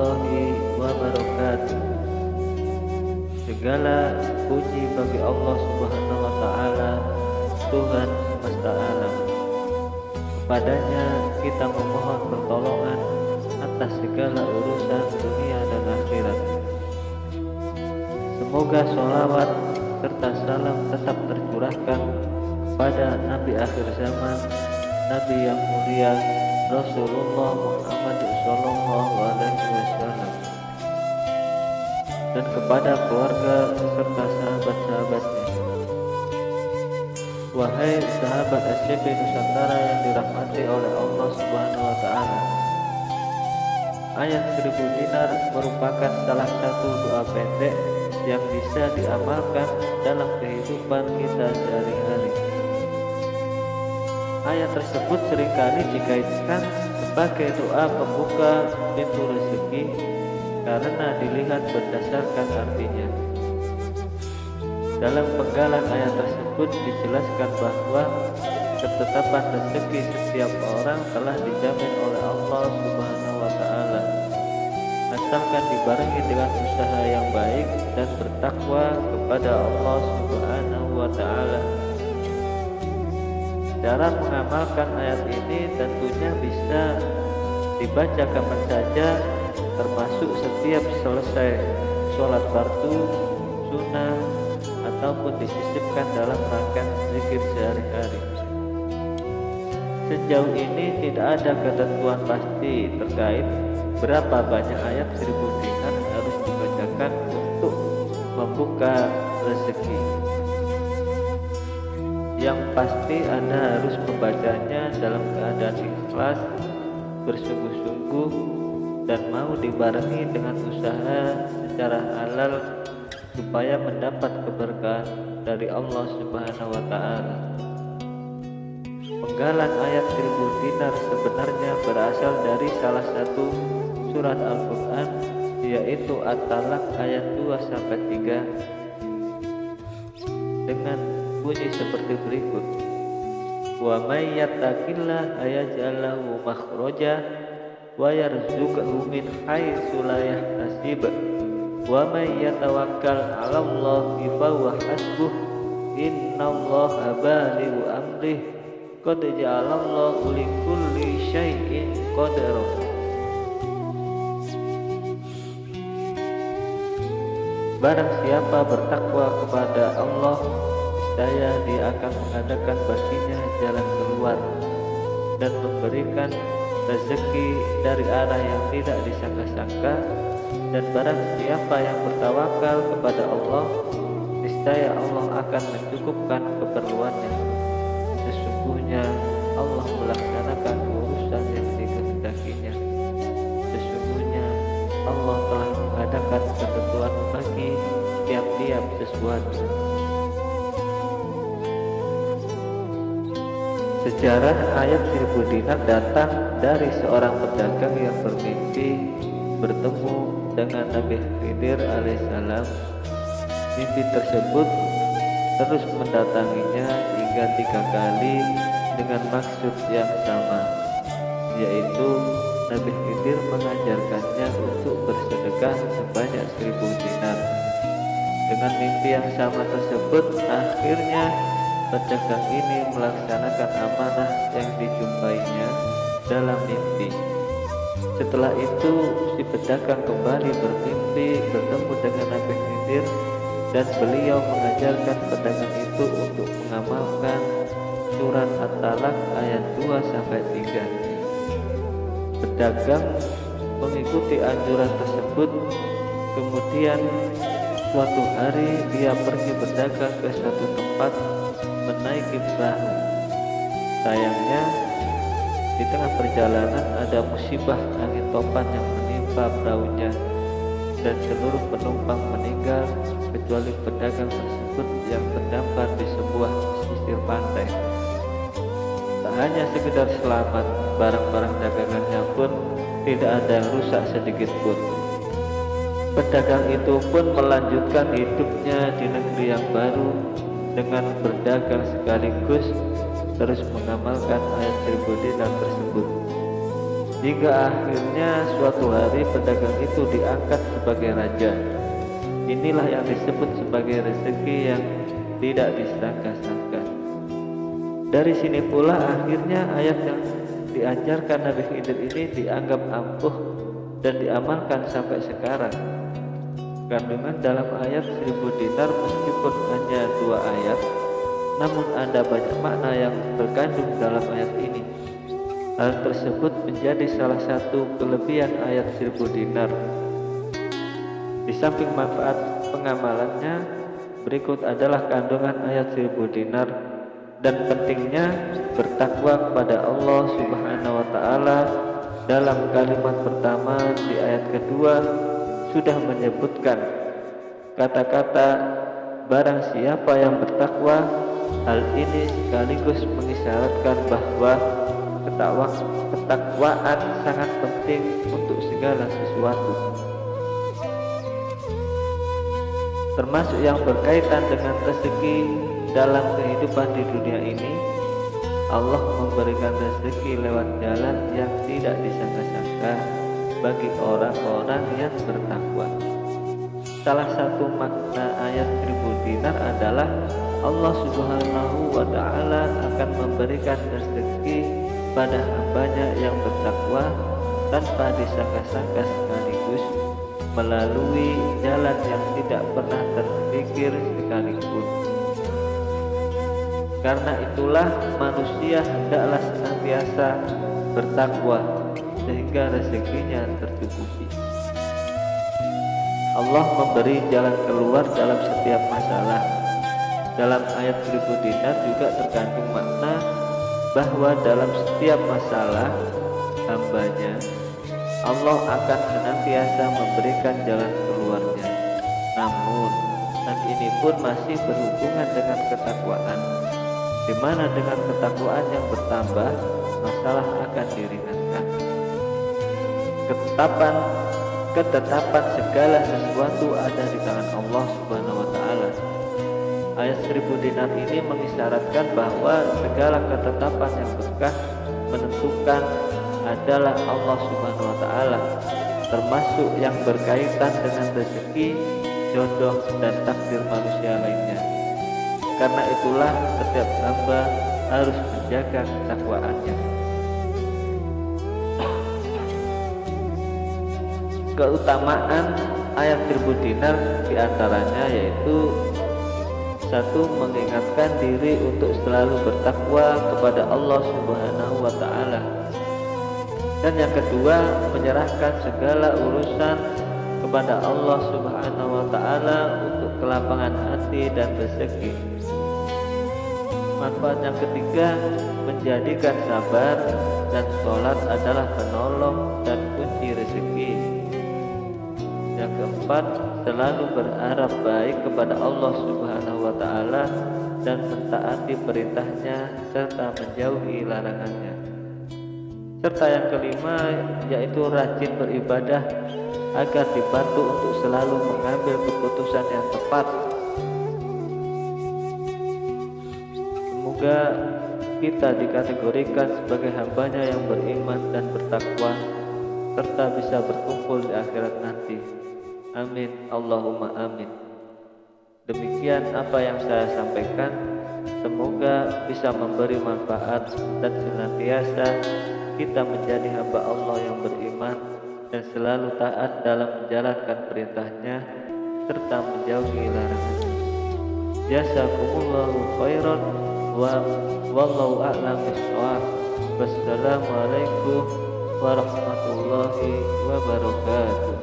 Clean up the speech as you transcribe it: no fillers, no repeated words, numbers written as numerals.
warahmatullahi wabarakatuh. Segala puji bagi Allah Subhanahu wa taala, Tuhan semesta alam. Kepadanya kita memohon pertolongan atas segala urusan dunia dan akhirat. Semoga sholawat serta salam tetap tercurahkan pada Nabi akhir zaman, Nabi yang mulia Rasulullah Muhammad sallallahu alaihi wasallam, dan kepada keluarga serta sahabat-sahabatnya. Wahai sahabat SCP Nusantara yang dirahmati oleh Allah Subhanahu wa taala, ayat 1000 dinar merupakan salah satu doa pendek yang bisa diamalkan dalam kehidupan kita sehari-hari. Ayat tersebut seringkali dikaitkan sebagai doa pembuka pintu rezeki karena dilihat berdasarkan artinya. Dalam penggalan ayat tersebut dijelaskan bahwa ketetapan rezeki setiap orang telah dijamin oleh Allah Subhanahu wa taala, asalkan dibarengi dengan usaha yang baik dan bertakwa kepada Allah Subhanahu wa taala. Cara mengamalkan ayat ini tentunya bisa dibaca kapan saja, termasuk setiap selesai sholat fardu, sunnah, ataupun disisipkan dalam rangkaian zikir sehari-hari. Sejauh ini tidak ada ketentuan pasti terkait berapa banyak ayat 1000 dinar harus dibacakan untuk membuka rezeki. Yang pasti Anda harus membacanya dalam keadaan ikhlas, bersungguh-sungguh, dan mau dibarengi dengan usaha secara halal supaya mendapat keberkahan dari Allah Subhanahu wa taala. Penggalan ayat 1000 dinar sebenarnya berasal dari salah satu surat Al-Quran, yaitu At-Talaq ayat 2-3 dengan bunyi seperti berikut: wa may yattaqillah yaj'al lahu makhraja wa yarzuqhu min haitsu la yahtasib wa may yatawakkal 'ala Allahi fa huwa hasbuh innallaha balighu amrih qad ja'alallahu likulli syai'in qadara. Barang siapa bertakwa kepada Allah, niscaya Dia akan mengadakan baginya jalan keluar dan memberikan rezeki dari arah yang tidak disangka-sangka. Dan barang siapa yang bertawakal kepada Allah, niscaya Allah akan mencukupkan keperluannya. Sesungguhnya Allah melaksanakan urusan yang dikehendakinya. Sesungguhnya Allah telah mengadakan ketentuan bagi tiap-tiap sesuatu. Sejarah ayat 1000 dinar datang dari seorang pedagang yang bermimpi bertemu dengan Nabi Khidir alaihissalam. Mimpi tersebut terus mendatanginya hingga 3 kali dengan maksud yang sama, yaitu Nabi Khidir mengajarkannya untuk bersedekah sebanyak 1000 dinar. Dengan mimpi yang sama tersebut, akhirnya pedagang ini melaksanakan amanah yang dijumpainya dalam mimpi. Setelah itu si pedagang kembali bermimpi bertemu dengan Nabi Khidir, dan beliau mengajarkan pedagang itu untuk mengamalkan surat At-Talaq ayat 2-3. Pedagang mengikuti anjuran tersebut. Kemudian suatu hari dia pergi berdagang ke suatu tempat menaiki perahu. Sayangnya di tengah perjalanan ada musibah angin topan yang menimpa perahunya, dan seluruh penumpang meninggal kecuali pedagang tersebut yang terdampar di sebuah pesisir pantai. Tak hanya sekedar selamat, barang-barang dagangannya pun tidak ada yang rusak sedikit pun. Pedagang itu pun melanjutkan hidupnya di negeri yang baru dengan berdagang sekaligus terus mengamalkan ayat 1000 dinar tersebut. hingga akhirnya suatu hari pedagang itu diangkat sebagai raja. Inilah yang disebut sebagai rezeki yang tidak disangka-sangka. Dari sini pula akhirnya ayat yang diajarkan Nabi Khidir ini dianggap ampuh dan diamalkan sampai sekarang. Kandungan dalam ayat 1000 dinar meskipun hanya 2 ayat, namun ada banyak makna yang terkandung dalam ayat ini. Hal tersebut menjadi salah satu kelebihan ayat 1000 dinar. Di samping manfaat pengamalannya, berikut adalah kandungan ayat 1000 dinar dan pentingnya bertakwa kepada Allah Subhanahu wa taala. Dalam kalimat pertama di ayat kedua sudah menyebutkan kata-kata barang siapa yang bertakwa. Hal ini sekaligus mengisyaratkan bahwa ketakwaan sangat penting untuk segala sesuatu, termasuk yang berkaitan dengan rezeki dalam kehidupan di dunia ini. Allah memberikan rezeki lewat jalan yang tidak disangka-sangka bagi orang-orang yang bertakwa. Salah satu makna ayat 1000 dinar adalah Allah Subhanahu wa ta'ala akan memberikan rezeki pada hambanya yang bertakwa tanpa disangka-sangka sekaligus melalui jalan yang tidak pernah terpikir sekalipun. Karena itulah manusia hendaklah senantiasa bertakwa sehingga rezekinya tercukupi. Allah memberi jalan keluar dalam setiap masalah. Dalam ayat 1000 dinar juga terkandung makna bahwa dalam setiap masalah hambanya Allah akan senantiasa memberikan jalan keluarnya. Namun hal ini pun masih berhubungan dengan ketakwaan, di mana dengan ketakwaan yang bertambah masalah akan diringankan. Ketetapan segala sesuatu ada di tangan Allah Subhanahu wa taala. Ayat 1000 dinar ini mengisyaratkan bahwa segala ketetapan yang berkah menentukan adalah Allah Subhanahu wa taala, termasuk yang berkaitan dengan rezeki, jodoh dan takdir manusia lainnya. Karena itulah setiap hamba harus menjaga ketakwaannya. Keutamaan ayat 1000 dinar diantaranya yaitu: 1. Mengingatkan diri untuk selalu bertakwa kepada Allah Subhanahu wa ta'ala. Dan yang kedua, menyerahkan segala urusan kepada Allah Subhanahu wa ta'ala untuk kelapangan hati dan rezeki. Manfaat yang ketiga, menjadikan sabar dan sholat adalah penolong dan kunci rezeki. Yang keempat, selalu berharap baik kepada Allah Subhanahu wa ta'ala dan mentaati perintahnya serta menjauhi larangannya. Serta yang kelima, yaitu rajin beribadah agar dibantu untuk selalu mengambil keputusan yang tepat. Semoga kita dikategorikan sebagai hambanya yang beriman dan bertakwa serta bisa berkumpul di akhirat nanti. Amin, Allahumma amin. Demikian apa yang saya sampaikan. Semoga bisa memberi manfaat dan senantiasa kita menjadi hamba Allah yang beriman dan selalu taat dalam menjalankan perintahnya serta menjauhi larangannya. Jazakumullahu khairan wa wallahu a'lam bishawab. Wassalamualaikum warahmatullahi wabarakatuh.